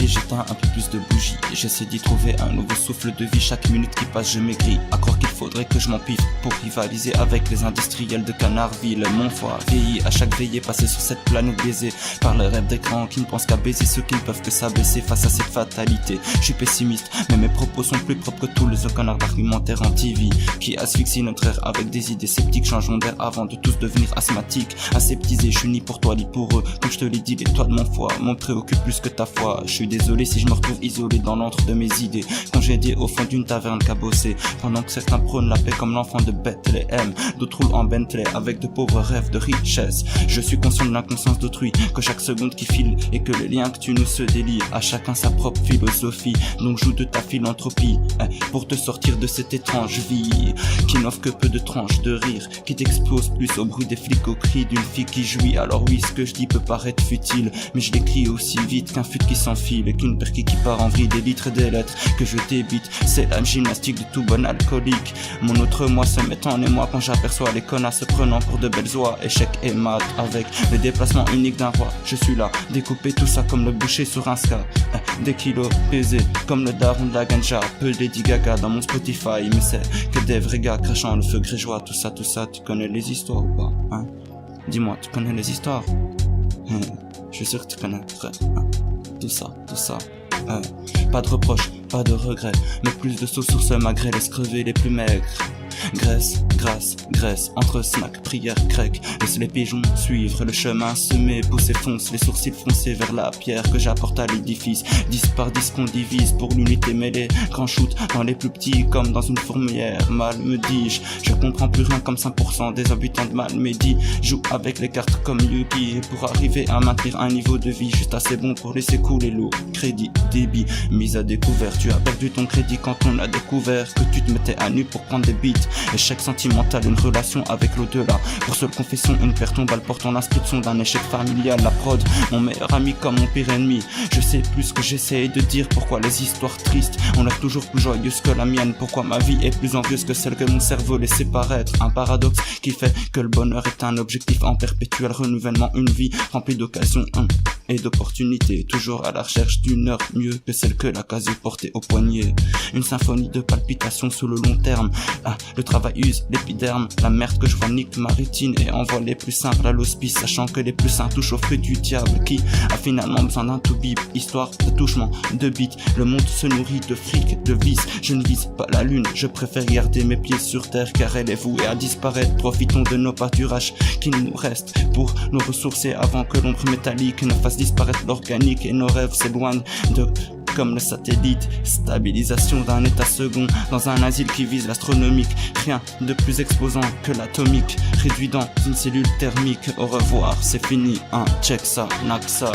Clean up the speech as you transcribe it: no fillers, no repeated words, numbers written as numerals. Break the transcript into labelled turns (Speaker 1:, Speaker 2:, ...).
Speaker 1: et j'éteins un peu plus de bougies. J'essaie d'y trouver un nouveau souffle de vie. Chaque minute qui passe je maigris, à croire qu'il faudrait que je m'empiffe pour rivaliser avec les industriels de Canardville. Mon foie vieillit à chaque veillée, passé sur cette planète baisée par le rêve des grands qui ne pensent qu'à baiser ceux qui ne peuvent que s'abaisser face à cette fatalité. Je suis pessimiste, mais mes propos sont plus propres que tous les canards d'argumentaire anti-vie qui asphyxient notre ère avec des idées sceptiques. Changeons d'air avant de tous devenir asthmatiques, aseptisés. Je suis ni pour toi ni pour eux, comme je te l'ai dit, les toits de mon foie m'en préoccupe plus que ta foi. Je suis désolé si je me retrouve isolé dans l'antre de mes idées, congédié au fond d'une taverne cabossée, pendant que certains prônent la paix comme l'enfant de Bethléem, d'autres roulent en Bentley avec de pauvres rêves de richesse. Je suis conscient de l'inconscience d'autrui, que chaque seconde qui file et que les liens que tu nous se délient, à chacun sa propre philosophie. Donc joue de ta philanthropie pour te sortir de cette étrange vie qui n'offre que peu de tranches de rire, qui t'explose plus au bruit des flics, au cri d'une fille qui jouit. Alors oui, ce que je dis peut paraître futile, mais je l'écris aussi vite qu'un fut qui s'enfile et qu'une perquille qui part en vrille. Des litres et des lettres que je débite, c'est la gymnastique de tout bon alcoolique. Mon autre moi se met en émoi quand j'aperçois les connasses se prenant pour de belles oies. Échec et mat avec le déplacement unique d'un roi. Je suis là, découper tout ça comme le boucher sur un ska. Des kilos pesés comme le daron de la ganja. Peu de Lady Gaga dans mon Spotify, mais c'est que des vrais gars crachant le feu grégeois. Tout ça, tu connais les histoires ou pas, hein? Dis-moi, tu connais les histoires? Je suis sûr que tu connais, frère, hein? Tout ça. Pas de reproches, pas de regrets, mais plus de sauce sur ce magret, laisse crever les plus maigres. Graisse, grâce, graisse, entre snack, prière, grec. Laisse les pigeons suivre le chemin semé, pousser fonce, les sourcils froncés vers la pierre que j'apporte à l'édifice. 10 par 10 qu'on divise pour l'unité mêlée. Grand shoot dans les plus petits comme dans une fourmilière. Mal me dis-je, je comprends plus rien comme 5% des habitants de Malmedy. Joue avec les cartes comme Yugi pour arriver à maintenir un niveau de vie juste assez bon pour laisser couler l'eau. Crédit, débit, mise à découvert. Tu as perdu ton crédit quand on a découvert que tu te mettais à nu pour prendre des beats. Échec sentimental, une relation avec l'au-delà. Pour seule confession, une perte tombale portant l'inscription d'un échec familial. La prod, mon meilleur ami comme mon pire ennemi. Je sais plus que j'essaye de dire. Pourquoi les histoires tristes ont l'air toujours plus joyeuses que la mienne. Pourquoi ma vie est plus envieuse que celle que mon cerveau laissait paraître. Un paradoxe qui fait que le bonheur est un objectif en perpétuel renouvellement. Une vie remplie d'occasions et d'opportunités, toujours à la recherche d'une heure mieux que celle que la Casio portait au poignet. Une symphonie de palpitations sous le long terme. Le travail use l'épiderme, la merde que je vois nique ma rétine et envoie les plus simples à l'hospice, sachant que les plus sains touchent au fruit du diable qui a finalement besoin d'un tout-bip. Histoire de touchement, de beat, le monde se nourrit de fric, de vice. Je ne vise pas la lune, je préfère garder mes pieds sur terre car elle est vouée à disparaître. Profitons de nos pâturages qu'il nous reste pour nous ressourcer avant que l'ombre métallique ne fasse disparaître l'organique et nos rêves s'éloignent de comme le satellite. Stabilisation d'un état second dans un asile qui vise l'astronomique. Rien de plus exposant que l'atomique, réduit dans une cellule thermique. Au revoir, c'est fini, check ça, Naxar.